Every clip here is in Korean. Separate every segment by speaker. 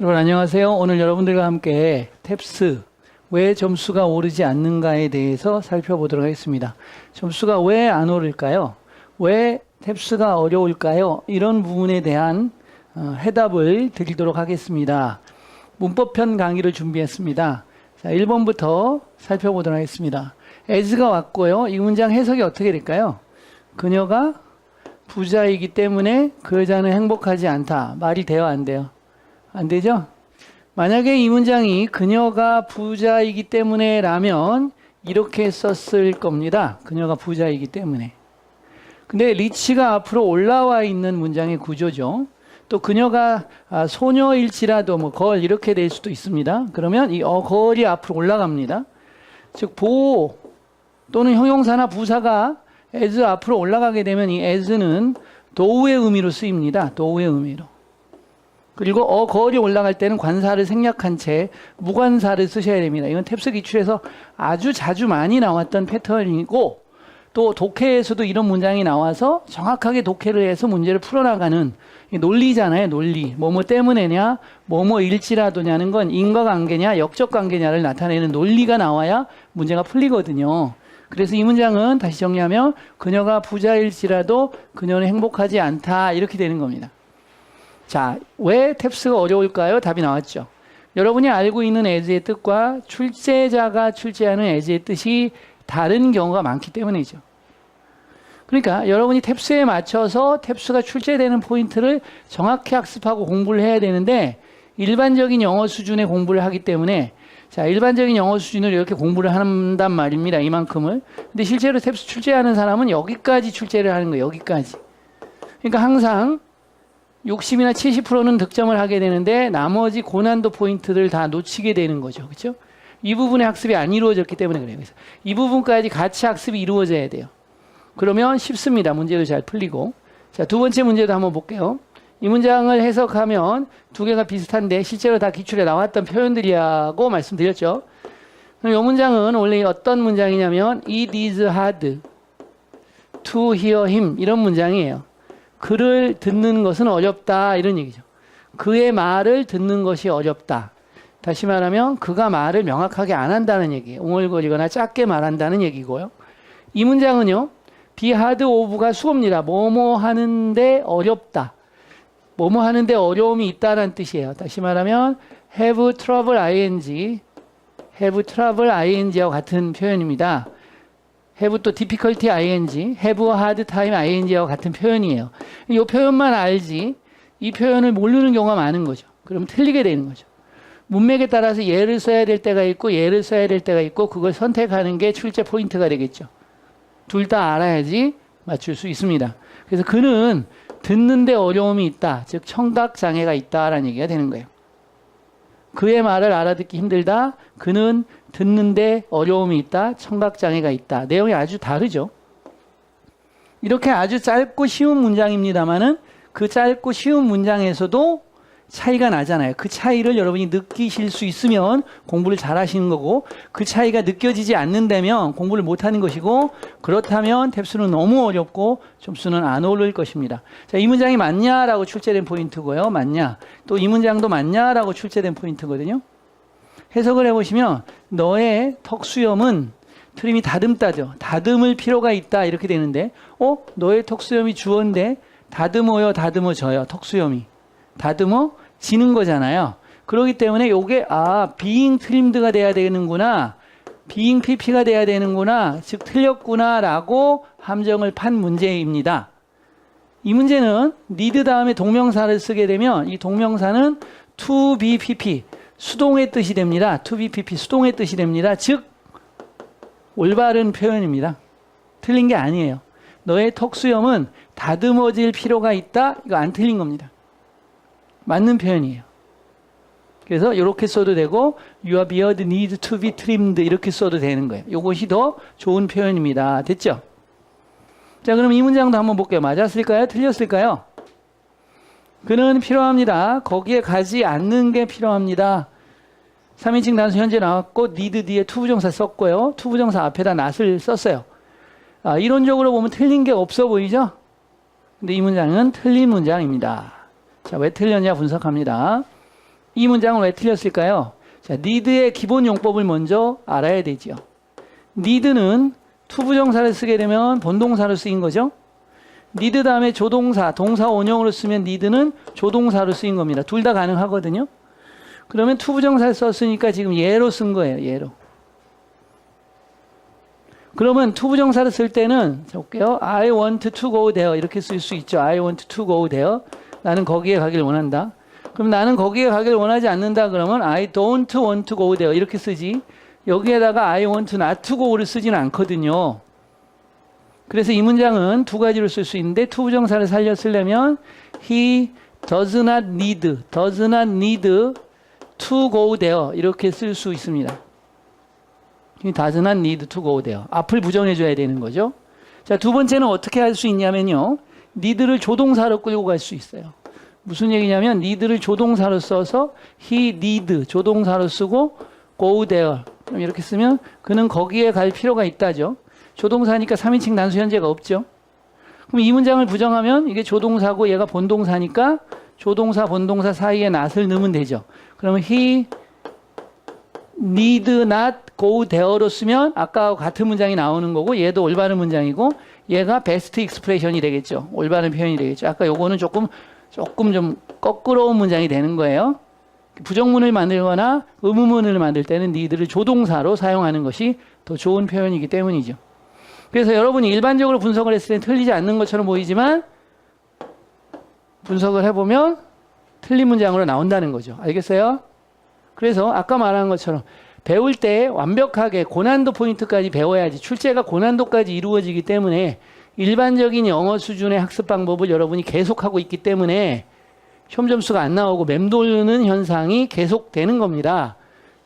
Speaker 1: 여러분 안녕하세요. 오늘 여러분들과 함께 탭스 왜 점수가 오르지 않는가에 대해서 살펴보도록 하겠습니다. 점수가 왜 안 오를까요? 왜 탭스가 어려울까요? 이런 부분에 대한 해답을 드리도록 하겠습니다. 문법편 강의를 준비했습니다. 자, 1번부터 살펴보도록 하겠습니다. as가 왔고요. 이 문장 해석이 어떻게 될까요? 그녀가 부자이기 때문에 그 여자는 행복하지 않다. 말이 돼요, 안 돼요? 안 되죠? 만약에 이 문장이 그녀가 부자이기 때문에 라면 이렇게 썼을 겁니다. 그녀가 부자이기 때문에. 근데 리치가 앞으로 올라와 있는 문장의 구조죠. 또 그녀가 소녀일지라도 뭐 걸 이렇게 될 수도 있습니다. 그러면 이 걸이 앞으로 올라갑니다. 즉 보호 또는 형용사나 부사가 as 앞으로 올라가게 되면 이 as는 도우의 의미로 쓰입니다. 도우의 의미로. 그리고 걸이 올라갈 때는 관사를 생략한 채 무관사를 쓰셔야 됩니다. 이건 탭스 기출에서 아주 자주 많이 나왔던 패턴이고, 또 독해에서도 이런 문장이 나와서 정확하게 독해를 해서 문제를 풀어나가는 논리잖아요. 논리. 뭐뭐 때문에냐, 뭐뭐일지라도냐는 건 인과관계냐, 역적관계냐를 나타내는 논리가 나와야 문제가 풀리거든요. 그래서 이 문장은 다시 정리하면 그녀가 부자일지라도 그녀는 행복하지 않다 이렇게 되는 겁니다. 자, 왜 탭스가 어려울까요? 답이 나왔죠. 여러분이 알고 있는 as의 뜻과 출제자가 출제하는 as의 뜻이 다른 경우가 많기 때문이죠. 그러니까 여러분이 탭스에 맞춰서 탭스가 출제되는 포인트를 정확히 학습하고 공부를 해야 되는데, 일반적인 영어 수준의 공부를 하기 때문에, 자, 일반적인 영어 수준을 이렇게 공부를 한단 말입니다. 이만큼을. 근데 실제로 탭스 출제하는 사람은 여기까지 출제를 하는 거예요. 여기까지. 그러니까 항상 60이나 70%는 득점을 하게 되는데 나머지 고난도 포인트를 다 놓치게 되는 거죠. 그렇죠? 이 부분의 학습이 안 이루어졌기 때문에 그래요. 그래서 이 부분까지 같이 학습이 이루어져야 돼요. 그러면 쉽습니다. 문제도 잘 풀리고. 자, 두 번째 문제도 한번 볼게요. 이 문장을 해석하면 두 개가 비슷한데 실제로 다 기출에 나왔던 표현들이라고 말씀드렸죠. 그럼 이 문장은 원래 어떤 문장이냐면 It is hard to hear him 이런 문장이에요. 그를 듣는 것은 어렵다 이런 얘기죠. 그의 말을 듣는 것이 어렵다. 다시 말하면 그가 말을 명확하게 안 한다는 얘기예요. 웅얼거리거나 짧게 말한다는 얘기고요. 이 문장은요. be hard of가 수어입니다. 뭐뭐 하는데 어렵다. 뭐뭐 하는데 어려움이 있다는 뜻이에요. 다시 말하면 have trouble ing와 같은 표현입니다. have 또 difficulty ing, have a hard time ing와 같은 표현이에요. 이 표현만 알지 이 표현을 모르는 경우가 많은 거죠. 그럼 틀리게 되는 거죠. 문맥에 따라서 예를 써야 될 때가 있고 예를 써야 될 때가 있고 그걸 선택하는 게 출제 포인트가 되겠죠. 둘 다 알아야지 맞출 수 있습니다. 그래서 그는 듣는데 어려움이 있다. 즉 청각 장애가 있다라는 얘기가 되는 거예요. 그의 말을 알아듣기 힘들다. 그는 듣는데 어려움이 있다. 청각장애가 있다. 내용이 아주 다르죠. 이렇게 아주 짧고 쉬운 문장입니다만은 그 짧고 쉬운 문장에서도 차이가 나잖아요. 그 차이를 여러분이 느끼실 수 있으면 공부를 잘 하시는 거고, 그 차이가 느껴지지 않는다면 공부를 못 하는 것이고, 그렇다면 탭스는 너무 어렵고 점수는 안 오를 것입니다. 자, 이 문장이 맞냐라고 출제된 포인트고요. 맞냐. 또 이 문장도 맞냐라고 출제된 포인트거든요. 해석을 해보시면 너의 턱수염은 트림이 다듬다죠. 다듬을 필요가 있다 이렇게 되는데, 너의 턱수염이 주어인데 다듬어요, 다듬어져요. 턱수염이 다듬어지는 거잖아요. 그렇기 때문에 요게 being trimed가 돼야 되는구나, being pp가 돼야 되는구나, 즉 틀렸구나 라고 함정을 판 문제입니다. 이 문제는 need 다음에 동명사를 쓰게 되면 이 동명사는 to be pp 수동의 뜻이 됩니다. to be pp 수동의 뜻이 됩니다. 즉 올바른 표현입니다. 틀린 게 아니에요. 너의 턱수염은 다듬어질 필요가 있다. 이거 안 틀린 겁니다. 맞는 표현이에요. 그래서 이렇게 써도 되고 Your beard needs to be trimmed 이렇게 써도 되는 거예요. 이것이 더 좋은 표현입니다. 됐죠? 자, 그럼 이 문장도 한번 볼게요. 맞았을까요? 틀렸을까요? 그는 필요합니다. 거기에 가지 않는 게 필요합니다. 3인칭 단수 현재 나왔고 need 뒤에 투부정사 썼고요. 투부정사 앞에다 not을 썼어요. 이론적으로 보면 틀린 게 없어 보이죠? 근데 이 문장은 틀린 문장입니다. 자, 왜 틀렸냐 분석합니다. 이 문장은 왜 틀렸을까요? 자, need의 기본 용법을 먼저 알아야 되죠. need는 투부정사를 쓰게 되면 본동사로 쓰인 거죠. need 다음에 조동사, 동사 원형으로 쓰면 need는 조동사로 쓰인 겁니다. 둘 다 가능하거든요. 그러면 투부정사를 썼으니까 지금 예로 쓴 거예요. 예로. 그러면 투부정사를 쓸 때는 자 볼게요. I want to go there 이렇게 쓸 수 있죠. I want to go there. 나는 거기에 가길 원한다. 그럼 나는 거기에 가길 원하지 않는다 그러면 I don't want to go there 이렇게 쓰지. 여기에다가 I want not to go를 쓰지는 않거든요. 그래서 이 문장은 두 가지로 쓸 수 있는데 투부정사를 살려 쓰려면 he does not need to go there 이렇게 쓸 수 있습니다. he does not need to go there. 앞을 부정해 줘야 되는 거죠. 자, 두 번째는 어떻게 할 수 있냐면요. need를 조동사로 끌고 갈 수 있어요. 무슨 얘기냐면 need를 조동사로 써서 he need 조동사로 쓰고 go there. 그럼 이렇게 쓰면 그는 거기에 갈 필요가 있다죠. 조동사니까 3인칭 단수 현재가 없죠. 그럼 이 문장을 부정하면 이게 조동사고 얘가 본동사니까 조동사 본동사 사이에 not을 넣으면 되죠. 그러면 he need not go there로 쓰면 아까와 같은 문장이 나오는 거고 얘도 올바른 문장이고 얘가 best expression이 되겠죠. 올바른 표현이 되겠죠. 아까 요거는 조금 좀 거꾸로운 문장이 되는 거예요. 부정문을 만들거나 의문문을 만들 때는 need를 조동사로 사용하는 것이 더 좋은 표현이기 때문이죠. 그래서 여러분이 일반적으로 분석을 했을 때 틀리지 않는 것처럼 보이지만 분석을 해보면 틀린 문장으로 나온다는 거죠. 알겠어요? 그래서 아까 말한 것처럼 배울 때 완벽하게 고난도 포인트까지 배워야지 출제가 고난도까지 이루어지기 때문에 일반적인 영어 수준의 학습 방법을 여러분이 계속하고 있기 때문에 시험 점수가 안 나오고 맴도는 현상이 계속되는 겁니다.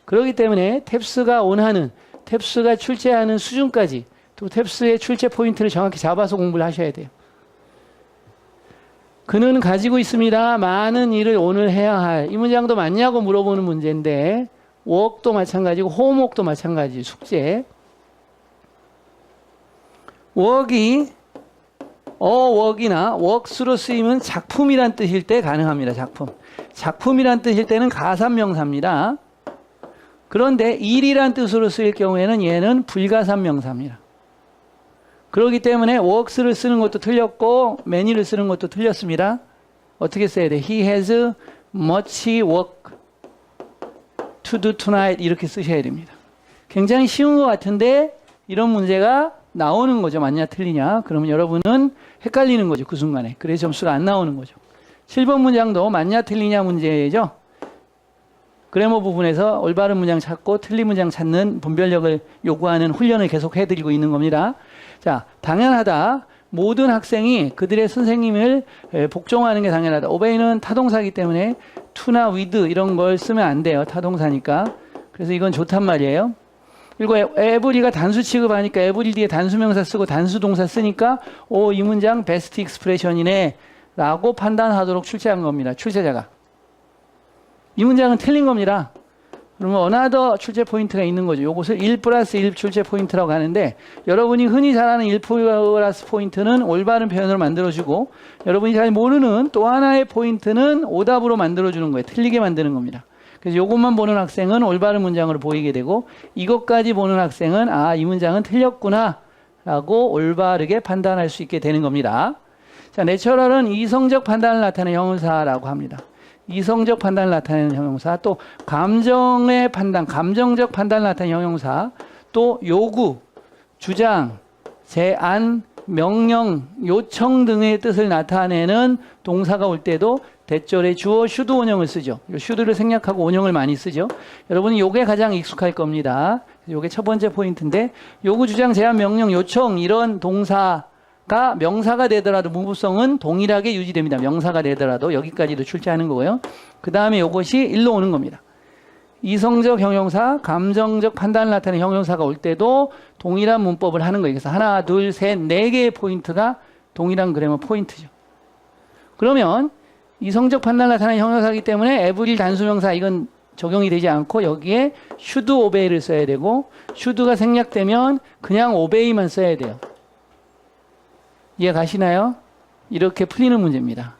Speaker 1: 그렇기 때문에 탭스가 출제하는 수준까지 또 탭스의 출제 포인트를 정확히 잡아서 공부를 하셔야 돼요. 그는 가지고 있습니다. 많은 일을 오늘 해야 할. 이 문장도 맞냐고 물어보는 문제인데 work도 마찬가지고 homework도 마찬가지 숙제. work이 work이나 works로 쓰이면 작품이란 뜻일 때 가능합니다. 작품이란 뜻일 때는 가산명사입니다. 그런데 일이란 뜻으로 쓰일 경우에는 얘는 불가산명사입니다. 그렇기 때문에 works를 쓰는 것도 틀렸고 many를 쓰는 것도 틀렸습니다. 어떻게 써야 돼? He has much work to do tonight 이렇게 쓰셔야 됩니다. 굉장히 쉬운 것 같은데 이런 문제가 나오는 거죠. 맞냐 틀리냐. 그러면 여러분은 헷갈리는 거죠. 그 순간에. 그래서 점수가 안 나오는 거죠. 7번 문장도 맞냐 틀리냐 문제죠. 그래머 부분에서 올바른 문장 찾고 틀린 문장 찾는 분별력을 요구하는 훈련을 계속 해드리고 있는 겁니다. 자, 당연하다. 모든 학생이 그들의 선생님을 복종하는 게 당연하다. obey는 타동사이기 때문에 to나 with 이런 걸 쓰면 안 돼요. 타동사니까. 그래서 이건 좋단 말이에요. 그리고 every가 단수 취급하니까 every 뒤에 단수명사 쓰고 단수동사 쓰니까 이 문장 best expression이네 라고 판단하도록 출제한 겁니다. 출제자가. 이 문장은 틀린 겁니다. 그러면 another 출제 포인트가 있는 거죠. 요것을 1+1 출제 포인트라고 하는데 여러분이 흔히 잘 아는 1+ 포인트는 올바른 표현으로 만들어주고 여러분이 잘 모르는 또 하나의 포인트는 오답으로 만들어주는 거예요. 틀리게 만드는 겁니다. 그래서 이것만 보는 학생은 올바른 문장으로 보이게 되고 이것까지 보는 학생은 이 문장은 틀렸구나 라고 올바르게 판단할 수 있게 되는 겁니다. 자, 내추럴은 이성적 판단을 나타내는 형용사라고 합니다. 이성적 판단을 나타내는 형용사, 또 감정의 판단, 감정적 판단을 나타내는 형용사, 또 요구, 주장, 제안, 명령, 요청 등의 뜻을 나타내는 동사가 올 때도 대절에 주어 should 원형을 쓰죠. should를 생략하고 원형을 많이 쓰죠. 여러분이 요게 가장 익숙할 겁니다. 요게 첫 번째 포인트인데 요구, 주장, 제안, 명령, 요청 이런 동사가 명사가 되더라도 문부성은 동일하게 유지됩니다. 명사가 되더라도 여기까지도 출제하는 거고요. 그 다음에 이것이 일로 오는 겁니다. 이성적 형용사, 감정적 판단을 나타내는 형용사가 올 때도 동일한 문법을 하는 거예요. 그래서 하나, 둘, 셋, 네 개의 포인트가 동일한 그래머 포인트죠. 그러면 이성적 판단을 나타내는 형용사이기 때문에 every 단수명사 이건 적용이 되지 않고 여기에 should obey를 써야 되고 should가 생략되면 그냥 obey만 써야 돼요. 이해 가시나요? 이렇게 풀리는 문제입니다.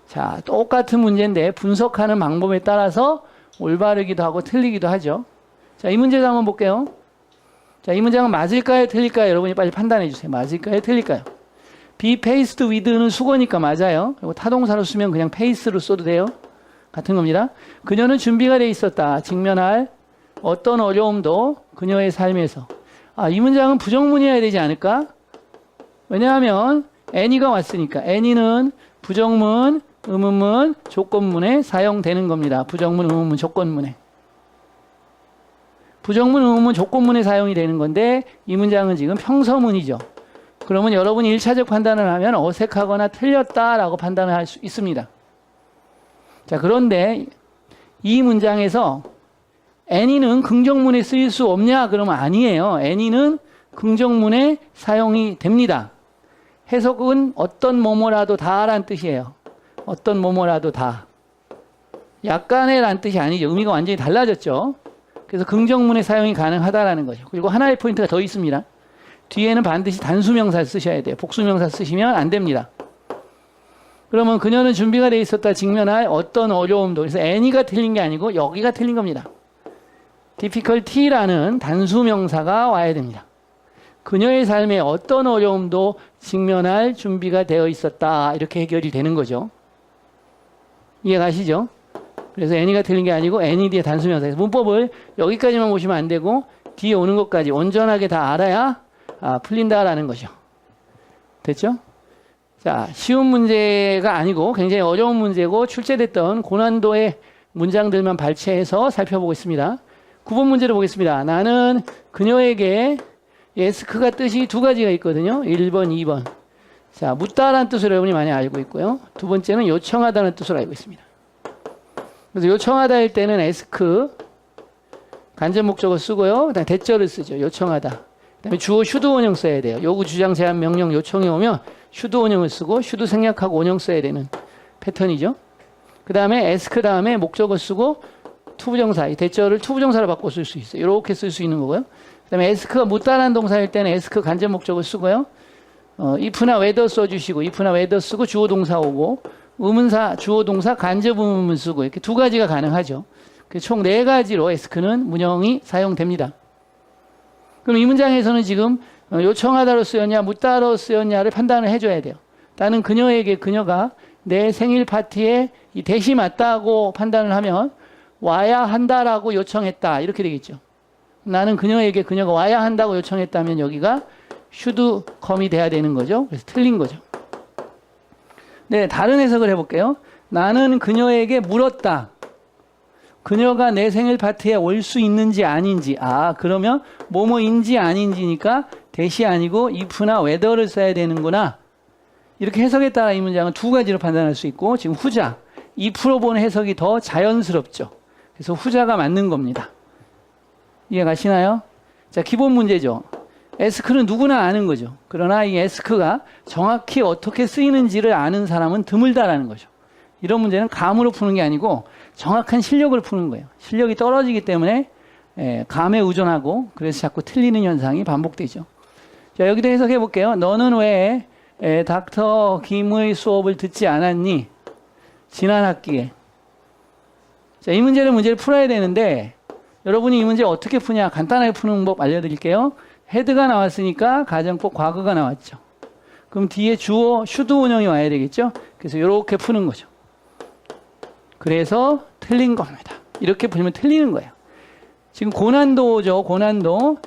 Speaker 1: 자, 똑같은 문제인데 분석하는 방법에 따라서 올바르기도 하고 틀리기도 하죠. 자, 이 문제도 한번 볼게요. 자, 이 문장은 맞을까요? 틀릴까요? 여러분이 빨리 판단해 주세요. 맞을까요? 틀릴까요? be paced with는 수거니까 맞아요. 그리고 타동사로 쓰면 그냥 pace로 써도 돼요. 같은 겁니다. 그녀는 준비가 돼 있었다. 직면할 어떤 어려움도 그녀의 삶에서. 이 문장은 부정문이어야 되지 않을까? 왜냐하면 any가 왔으니까. any는 부정문, 의문문, 조건문에 사용되는 겁니다. 부정문, 의문문, 조건문에. 부정문, 의문문, 조건문에 사용이 되는 건데 이 문장은 지금 평서문이죠. 그러면 여러분이 1차적 판단을 하면 어색하거나 틀렸다라고 판단을 할 수 있습니다. 자, 그런데 이 문장에서 any는 긍정문에 쓰일 수 없냐? 그러면 아니에요. any는 긍정문에 사용이 됩니다. 해석은 어떤 뭐뭐라도 다라는 뜻이에요. 어떤 뭐뭐라도 다. 약간의 란 뜻이 아니죠. 의미가 완전히 달라졌죠. 그래서 긍정문에 사용이 가능하다라는 거죠. 그리고 하나의 포인트가 더 있습니다. 뒤에는 반드시 단수명사를 쓰셔야 돼요. 복수명사 쓰시면 안 됩니다. 그러면 그녀는 준비가 돼 있었다. 직면할 어떤 어려움도. 그래서 any가 틀린 게 아니고 여기가 틀린 겁니다. difficulty라는 단수명사가 와야 됩니다. 그녀의 삶에 어떤 어려움도 직면할 준비가 되어 있었다. 이렇게 해결이 되는 거죠. 이해가시죠? 그래서 any가 틀린 게 아니고 any 뒤에 단수명사에서 문법을 여기까지만 보시면 안 되고 뒤에 오는 것까지 온전하게 다 알아야 풀린다라는 거죠. 됐죠? 자, 쉬운 문제가 아니고 굉장히 어려운 문제고 출제됐던 고난도의 문장들만 발췌해서 살펴보겠습니다. 9번 문제를 보겠습니다. 나는 그녀에게 ask가 뜻이 두 가지가 있거든요. 1번, 2번. 자, 묻다라는 뜻으로 여러분이 많이 알고 있고요. 두 번째는 요청하다는 뜻으로 알고 있습니다. 그래서 요청하다일 때는 ask, 간접 목적어 쓰고요. 그다음에 대절을 쓰죠. 요청하다. 그다음에 주어 should 원형 써야 돼요. 요구, 주장, 제안, 명령, 요청이 오면 should 원형을 쓰고 should 생략하고 원형 써야 되는 패턴이죠. 그다음에 ask 다음에 목적어 쓰고 투부정사, 이 대절을 투부정사로 바꿔 쓸 수 있어요. 이렇게 쓸 수 있는 거고요. 그다음에 ask가 묻다라는 동사일 때는 ask 간접 목적을 쓰고요. if나 whether 써주시고 if나 whether 쓰고 주어 동사 오고 의문사, 주어 동사, 간접 의문문 쓰고 이렇게 두 가지가 가능하죠. 총 네 가지로 ask는 문형이 사용됩니다. 그럼 이 문장에서는 지금 요청하다로 쓰였냐 묻다로 쓰였냐를 판단을 해줘야 돼요. 나는 그녀에게 그녀가 내 생일 파티에 이 대시 맞다고 판단을 하면 와야 한다라고 요청했다 이렇게 되겠죠. 나는 그녀에게 그녀가 와야 한다고 요청했다면 여기가 should come이 돼야 되는 거죠. 그래서 틀린 거죠. 네, 다른 해석을 해볼게요. 나는 그녀에게 물었다. 그녀가 내 생일 파티에 올 수 있는지 아닌지. 그러면 뭐뭐인지 아닌지니까 대시 아니고 if나 whether를 써야 되는구나. 이렇게 해석에 따라 이 문장은 두 가지로 판단할 수 있고 지금 후자, if로 보는 해석이 더 자연스럽죠. 그래서 후자가 맞는 겁니다. 이해가시나요? 자, 기본 문제죠. ask는 누구나 아는 거죠. 그러나 이 ask가 정확히 어떻게 쓰이는지를 아는 사람은 드물다라는 거죠. 이런 문제는 감으로 푸는 게 아니고 정확한 실력을 푸는 거예요. 실력이 떨어지기 때문에 감에 의존하고 그래서 자꾸 틀리는 현상이 반복되죠. 자, 여기도 해석해 볼게요. 너는 왜 닥터 김의 수업을 듣지 않았니? 지난 학기에. 자, 이 문제를 풀어야 되는데 여러분이 이 문제 어떻게 푸냐 간단하게 푸는 법 알려드릴게요. 헤드가 나왔으니까 가정법 과거가 나왔죠. 그럼 뒤에 주어 should 원형이 와야 되겠죠. 그래서 이렇게 푸는 거죠. 그래서 틀린 겁니다. 이렇게 풀면 틀리는 거예요. 지금 고난도죠. 고난도.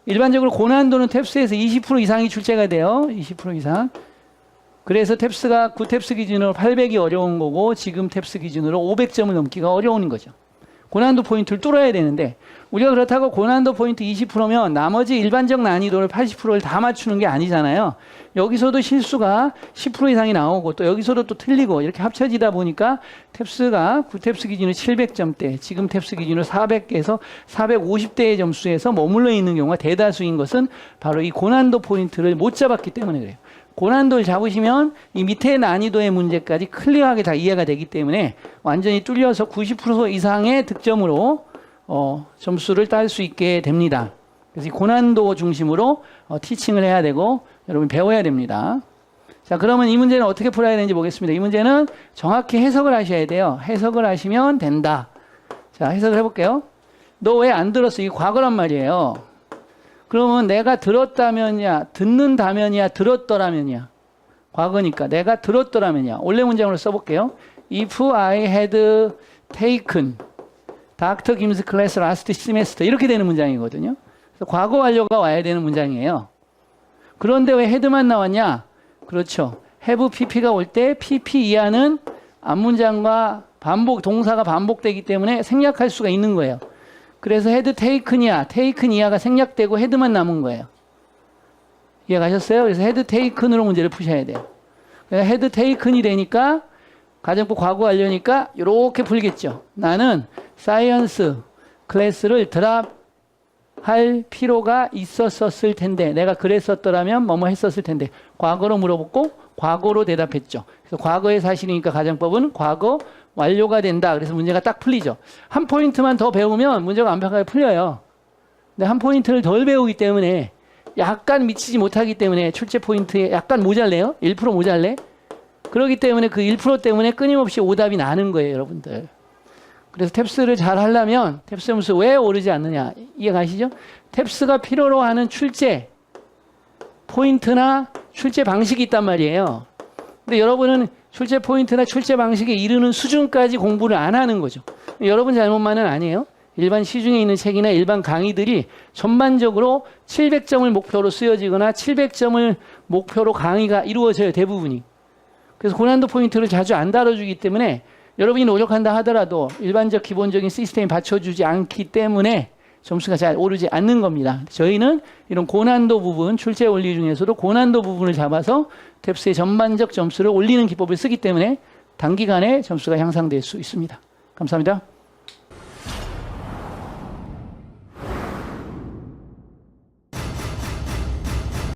Speaker 1: 일반적으로 고난도는 탭스에서 20% 이상이 출제가 돼요. 20% 이상. 그래서 탭스가 9탭스 기준으로 800이 어려운 거고 지금 탭스 기준으로 500점을 넘기가 어려운 거죠. 고난도 포인트를 뚫어야 되는데 우리가 그렇다고 고난도 포인트 20%면 나머지 일반적 난이도를 80%를 다 맞추는 게 아니잖아요. 여기서도 실수가 10% 이상이 나오고 또 여기서도 또 틀리고 이렇게 합쳐지다 보니까 탭스가 9탭스 기준으로 700점대, 지금 탭스 기준으로 400개에서 450대의 점수에서 머물러 있는 경우가 대다수인 것은 바로 이 고난도 포인트를 못 잡았기 때문에 그래요. 고난도를 잡으시면 이 밑에 난이도의 문제까지 클리어하게 다 이해가 되기 때문에 완전히 뚫려서 90% 이상의 득점으로 점수를 딸 수 있게 됩니다. 그래서 이 고난도 중심으로 티칭을 해야 되고 여러분 배워야 됩니다. 자, 그러면 이 문제는 어떻게 풀어야 되는지 보겠습니다. 이 문제는 정확히 해석을 하셔야 돼요. 해석을 하시면 된다. 자, 자, 해석을 해볼게요. 너 왜 안 들었어? 이게 과거란 말이에요. 그러면 내가 들었다면이야, 듣는다면이야, 들었더라면이야. 과거니까 내가 들었더라면이야. 원래 문장으로 써볼게요. If I had taken Dr. Kim's class last semester 이렇게 되는 문장이거든요. 그래서 과거 완료가 와야 되는 문장이에요. 그런데 왜 had만 나왔냐? 그렇죠. have pp가 올 때 pp 이하는 앞문장과 동사가 반복되기 때문에 생략할 수가 있는 거예요. 그래서 had taken이야, taken 이하가 생략되고 had만 남은 거예요. 이해가셨어요? 그래서 had taken으로 문제를 푸셔야 돼요. had taken이 되니까 가정법 과거 완료니까 이렇게 풀겠죠. 나는 사이언스 클래스를 드랍할 필요가 있었을 텐데 내가 그랬었더라면 뭐뭐 했었을 텐데 과거로 물어보고 과거로 대답했죠. 그래서 과거의 사실이니까 가정법은 과거 완료가 된다. 그래서 문제가 딱 풀리죠. 한 포인트만 더 배우면 문제가 완벽하게 풀려요. 근데 한 포인트를 덜 배우기 때문에 약간 미치지 못하기 때문에 출제 포인트에 약간 모자래요. 1% 모자래. 그렇기 때문에 그 1% 때문에 끊임없이 오답이 나는 거예요, 여러분들. 그래서 탭스를 잘 하려면 탭스 점수 왜 오르지 않느냐 이해가시죠? 탭스가 필요로 하는 출제 포인트나 출제 방식이 있단 말이에요. 근데 여러분은 출제 포인트나 출제 방식에 이르는 수준까지 공부를 안 하는 거죠. 여러분 잘못만은 아니에요. 일반 시중에 있는 책이나 일반 강의들이 전반적으로 700점을 목표로 쓰여지거나 700점을 목표로 강의가 이루어져요, 대부분이. 그래서 고난도 포인트를 자주 안 다뤄주기 때문에 여러분이 노력한다 하더라도 일반적 기본적인 시스템이 받쳐주지 않기 때문에 점수가 잘 오르지 않는 겁니다. 저희는 이런 고난도 부분, 출제 원리 중에서도 고난도 부분을 잡아서 탭스의 전반적 점수를 올리는 기법을 쓰기 때문에 단기간에 점수가 향상될 수 있습니다. 감사합니다.